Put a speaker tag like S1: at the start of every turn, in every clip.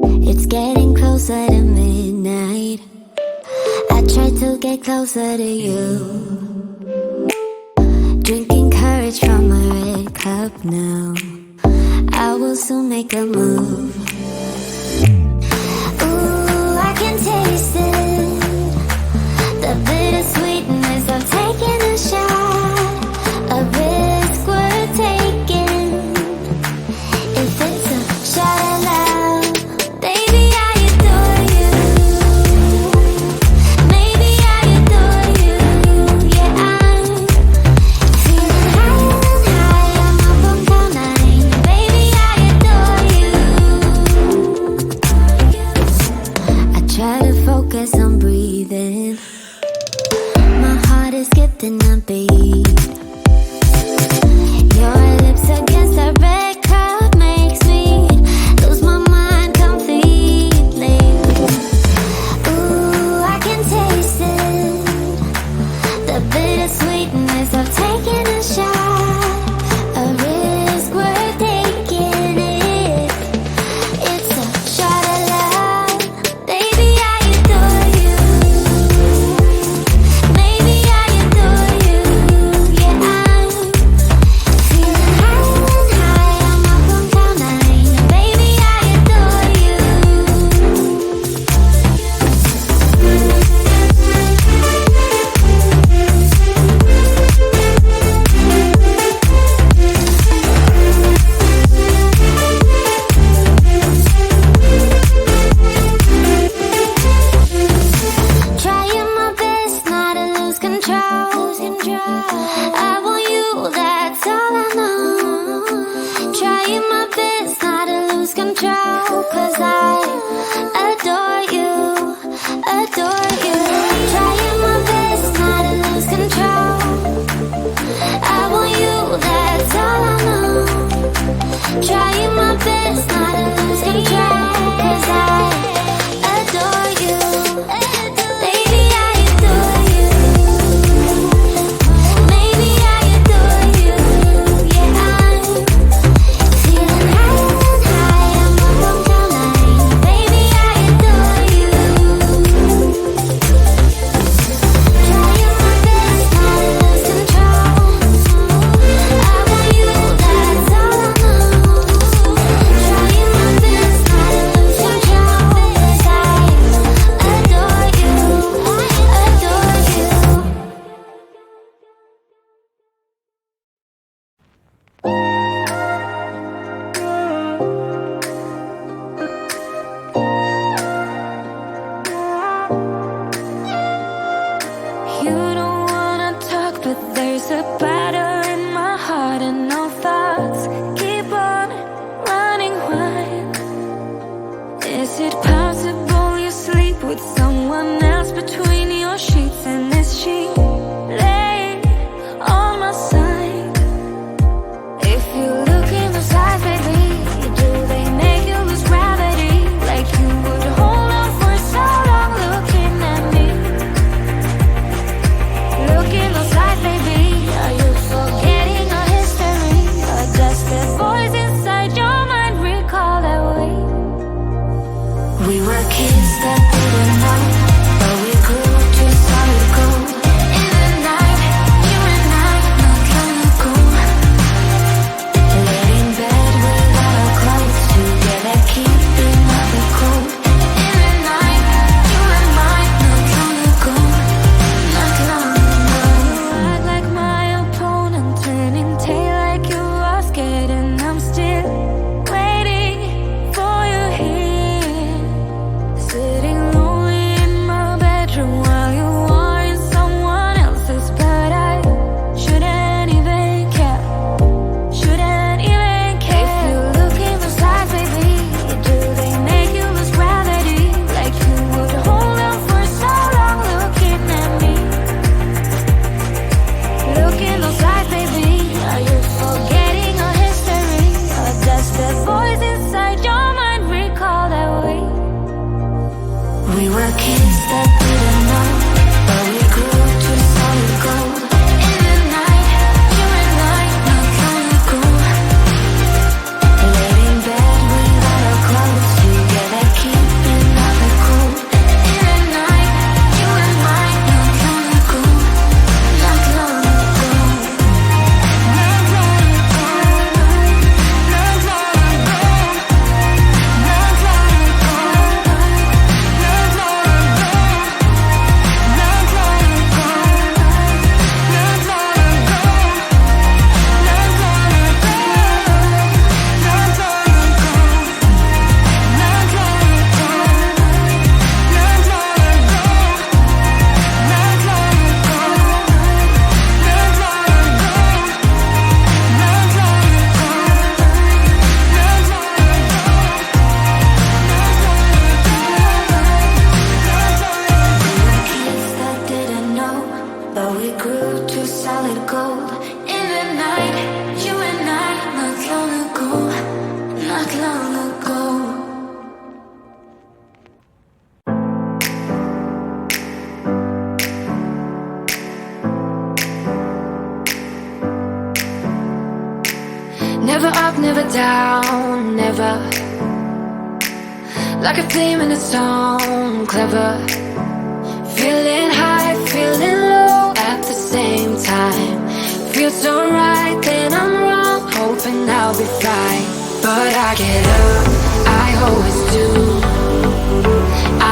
S1: It's getting closer to midnight. I try to get closer to you, drinking courage from my red cup now. I will soon make a move. Ooh, I can taste it, the bittersweetness of taking a shot, a risk worth taking. If it's a shot at love, baby, I adore you. Maybe I adore you. Yeah, I'm feeling higher and higher. I'm up on cloud nine. Baby, I adore you. I try to focus on breathing. My heart is skipping a beat. Your lips against a red cup makes me lose my mind completely. Ooh, I can taste it, the bittersweetness of taking a shot, a risk worth taking it. It's a shot at love, baby, I adore you. Maybe I adore you. Yeah, I'm feeling higher and higher. I'm up on cloud nine. Baby, I adore you. Trying my best not to lose control. I want you, that's all I know. Trying my best not to lose control, 'cause I adore you, adore you. Trying my best not to lose control. I want you, that's all I know. Trying my best not to lose control, 'cause I adore you. Baby, I adore you. Maybe I adore you. Yeah, I'm feeling higher and higher. I'm up on cloud nine. Baby, I adore you. Trying my best not to lose control. I want you, that's all I know. Trying my best not to lose control, 'cause I adore you, adore you. You don't wanna talk, but there's a battle in my heart, and no thoughts keep on running wild. Is it possible you sleep with someone else between your sheets, and is she laying on my side? If you look in those eyes, baby, do they make you lose gravity? Like you would hold on for so long looking at me. Look in those eyes, baby, are you forgetting our history? Or does the voice inside your mind recall that way? We were kids that didn't know, but we grew too solid gold. down, never. Like a theme in a song, clever. Feeling high, feeling low at the same time. Feels so right, then I'm wrong, hoping I'll be fine. But I get up, I always do.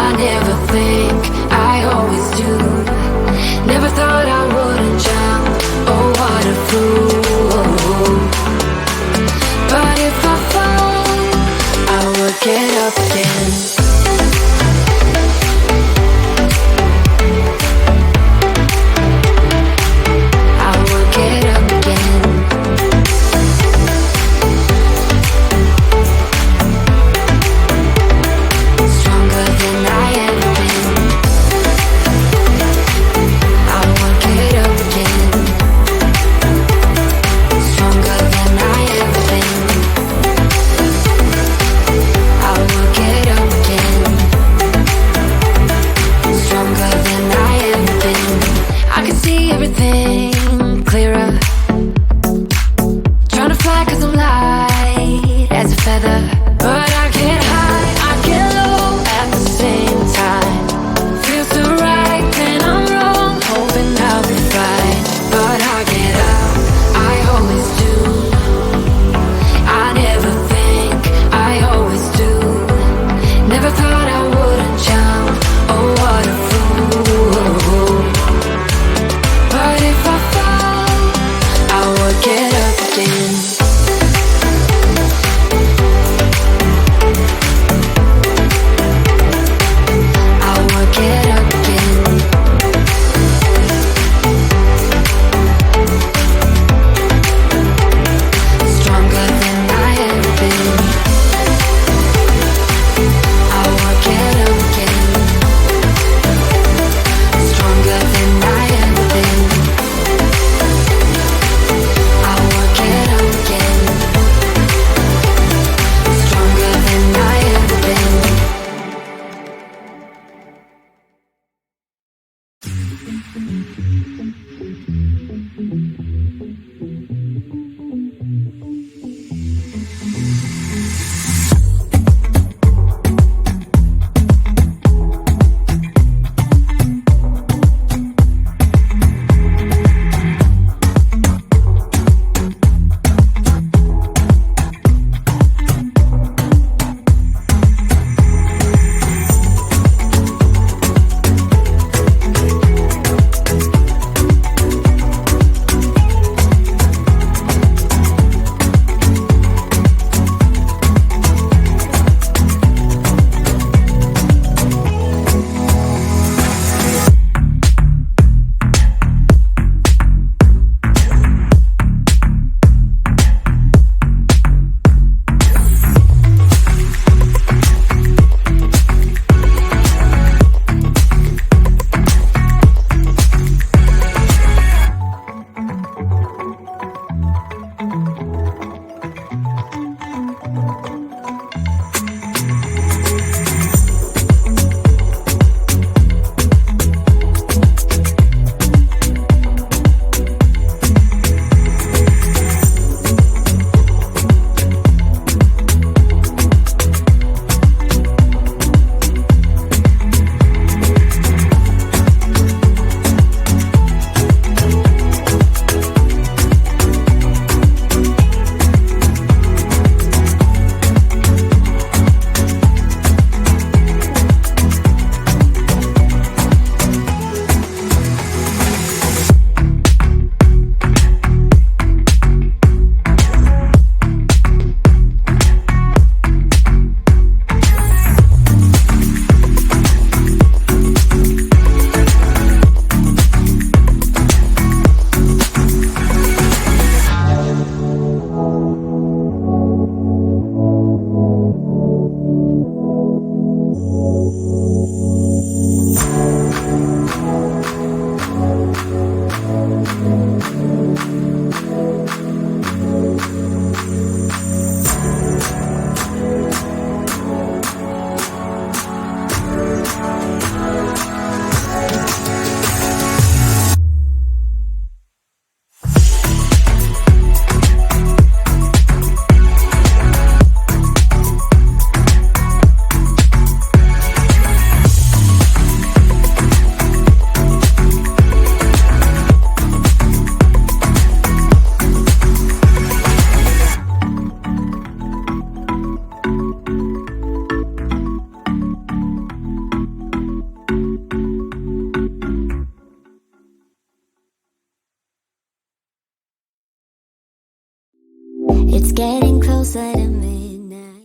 S1: I never think, I always do. Never thought I wouldn't jump, oh what a fool. But if I fall, I will get up again.